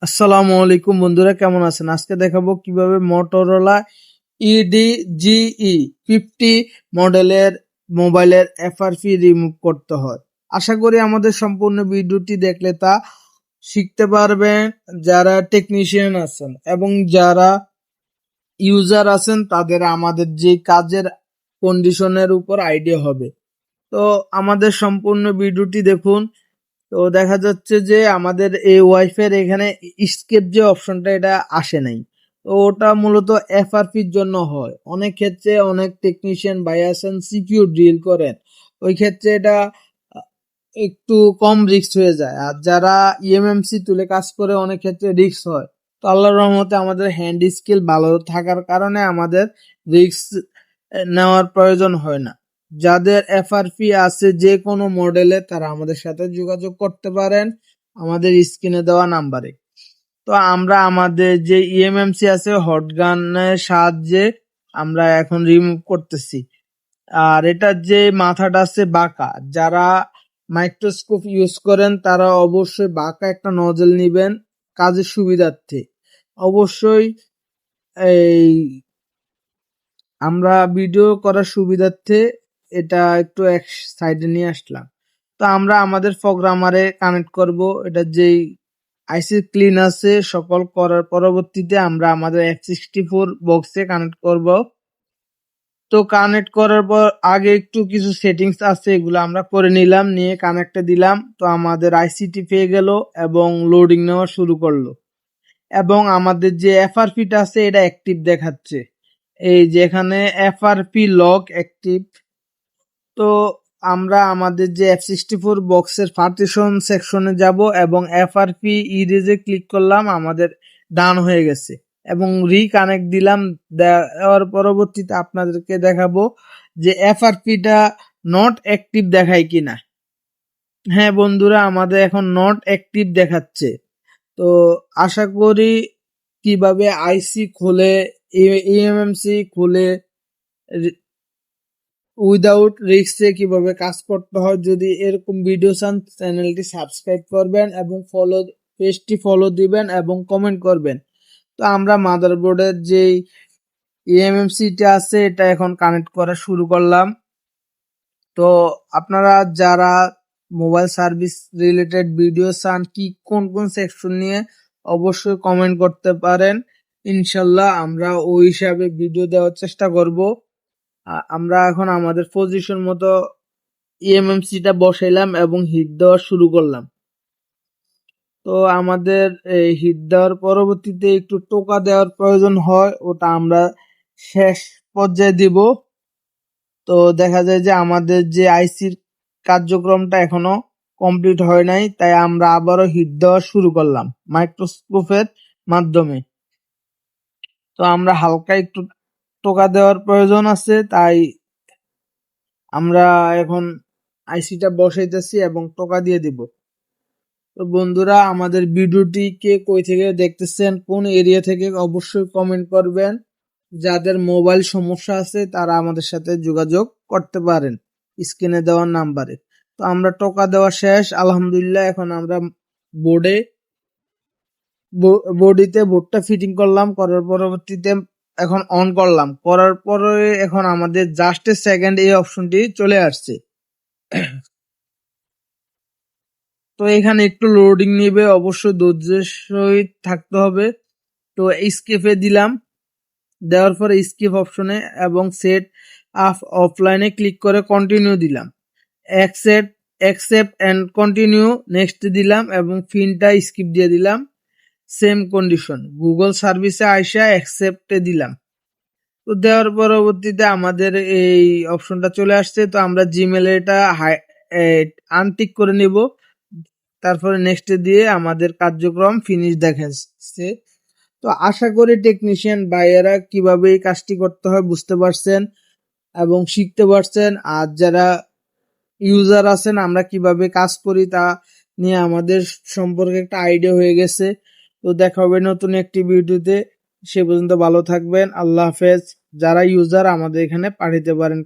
আসসালামু আলাইকুম বন্ধুরা, কেমন আছেন? আজকে দেখাবো কিভাবে মোটরোলা EDGE 50 মডেলের মোবাইলের FRP রিমুভ করতে হয়। আশা করি আমাদের সম্পূর্ণ ভিডিওটি দেখলে তা শিখতে পারবেন যারা টেকনিশিয়ান আছেন এবং যারা ইউজার আছেন তাদের আমাদের যে কাজের কন্ডিশনের উপর আইডিয়া হবে। তো আমাদের সম্পূর্ণ ভিডিওটি দেখুন। তো দেখা যাচ্ছে যে আমাদের এই ওয়াইফাই এখানে স্কেপ যে অপশনটা এটা আসে নাই। তো ওটা মূলত FRP-র জন্য হয়। অনেক ক্ষেত্রে অনেক টেকনিশিয়ান ভাই আছেন সিকিউর ড্রিল করেন, ওই ক্ষেত্রে এটা একটু কম রিস্ক হয়ে যায়। আর যারা ইএমএমসি তুলে কাজ করে অনেক ক্ষেত্রে রিস্ক হয়। তো আল্লাহর রহমতে আমাদের হ্যান্ড স্কিল ভালো থাকার কারণে আমাদের রিস্ক নেওয়ার প্রয়োজন হয় না। যাদের FRP আছে যে কোনো মডেলে তারা আমাদের সাথে যোগাযোগ করতে পারেন আমাদের স্ক্রিনে দেওয়া নাম্বারে। তো আমরা আমাদের যে ইএমএমসি আছে হটগানের সাহায্যে আমরা এখন রিমুভ করতেছি। আর এটার যে মাথাটা আছে বাঁকা, যারা মাইক্রোস্কোপ ইউজ করেন তারা অবশ্যই বাঁকা একটা নজল নিবেন কাজের সুবিধার্থে। অবশ্যই এই আমরা ভিডিও করার সুবিধার্থে এটা একটু এক সাইডে নিয়ে আসলাম। তো আমরা আমাদের প্রোগ্রামারে কানেক্ট করব। এটা যেই আইসি ক্লিন আছে সকল করার পরবর্তীতে আমরা আমাদের X64 বক্সে কানেক্ট করব। তো কানেক্ট করার পর আগে একটু কিছু সেটিংস আছে এগুলো আমরা করে নিলাম, নিয়ে কানেক্টে দিলাম। তো আমাদের আইসিটি পেয়ে গেল এবং লোডিং নেওয়া শুরু করলো এবং আমাদের যে FRP-টা আছে এটা অ্যাক্টিভ দেখাচ্ছে। এই যে এখানে FRP লক অ্যাক্টিভ। তো আমরা আমাদের যে F64 বক্সের পার্টিশন সেকশনে যাব এবং FRP ইরেজে ক্লিক করলাম, আমাদের ডান হয়ে গেছে এবং রিকানেক্ট দিলাম। দেওয়ার পরবর্তীতে আপনাদেরকে দেখাবো যে FRP-টা নট অ্যাক্টিভ দেখায় কিনা। হ্যাঁ বন্ধুরা, আমাদের এখন নট অ্যাক্টিভ দেখাচ্ছে। তো আশা করি কিভাবে আইসি খুলে ইএমএমসি খুলে উইদাউট রিস্কে কিভাবে কাজ করতে হয়। যদি এরকম ভিডিও চান চ্যানেলটি সাবস্ক্রাইব করবেন এবং পেজটি ফলো দিবেন এবং কমেন্ট করবেন। তো আমরা মাদারবোর্ডের যেই ইএমএমসিটা আছে এটা এখন কানেক্ট করা শুরু করলাম। তো আপনারা যারা মোবাইল সার্ভিস রিলেটেড ভিডিও চান কোন কোন সেকশন নিয়ে অবশ্যই কমেন্ট করতে পারেন। ইনশাল্লাহ আমরা ওই হিসাবে ভিডিও দেওয়ার চেষ্টা করব। আমরা এখন আমাদের পজিশন মতো ইএমএমসিটা বসাইলাম এবং হিট দেওয়া শুরু করলাম। তো আমাদের এই হিট দেওয়ার পরবর্তীতে একটু টোকা দেওয়ার প্রয়োজন হয়, ওটা আমরা শেষ পর্যায়ে দিব। তো দেখা যায় যে আমাদের যে আইসির কার্যক্রমটা এখনো কমপ্লিট হয় নাই, তাই আমরা আবারও হিট দেওয়া শুরু করলাম মাইক্রোস্কোপের মাধ্যমে। তো আমরা হালকা একটু টোকা দেওয়ার প্রয়োজন আছে, তাই আমরা এখন আইসিটা বসাইতেছি এবং টোকা দিয়ে দিব। তো বন্ধুরা, আমাদের ভিডিওটি কে কই থেকে দেখতেছেন, কোন এরিয়া থেকে অবশ্যই কমেন্ট করবেন। যাদের মোবাইল সমস্যা আছে তারা আমাদের সাথে যোগাযোগ করতে পারেন স্ক্রিনে দেওয়ার নাম্বারে। তো আমরা টোকা দেওয়া শেষ আলহামদুলিল্লাহ। এখন আমরা বডিতে বোর্ডটা ফিটিং করলাম, করার পরবর্তীতে এখন অন করলাম। করার পরে এখন আমাদের জাস্ট এ সেকেন্ড এই অপশনটি চলে আসছে। তো এখানে একটু লোডিং নিবে, অবশ্যই ধৈর্যের সহিত থাকতে হবে। তো স্কেপে দিলাম, দেওয়ার পরে স্কিপ অপশনে এবং সেট আপ অফলাইনে ক্লিক করে কন্টিনিউ দিলাম। অ্যাকসেপ্ট এন্ড কন্টিনিউ নেক্সট দিলাম এবং পিনটা স্কিপ দিয়ে দিলাম। সেম কন্ডিশন গুগল সার্ভিসে আইসা অ্যাকসেপ্টে দিলাম। তো দেওয়ার পরবর্তীতে আমাদের এই অপশনটা চলে আসছে। তো আমরা জিমেলে এটা আনটিক করে নিব, তারপরে নেক্সটে দিয়ে আমাদের কার্যক্রম ফিনিশ দেখাচ্ছে। তো আশা করি টেকনিশিয়ান ভাইয়েরা কিভাবে এই কাজটি করতে হয় বুঝতে পারছেন এবং শিখতে পারছেন। আর যারা ইউজার আছেন আমরা কিভাবে কাজ করি তা নিয়ে আমাদের সম্পর্কে একটা আইডিয়া হয়ে গেছে। তো দেখা হবে নতুন একটি ভিডিওতে। সে পর্যন্ত ভালো থাকবেন। আল্লাহ হাফেজ। যারা ইউজার আমাদের এখানে পাঠাতে পারেন।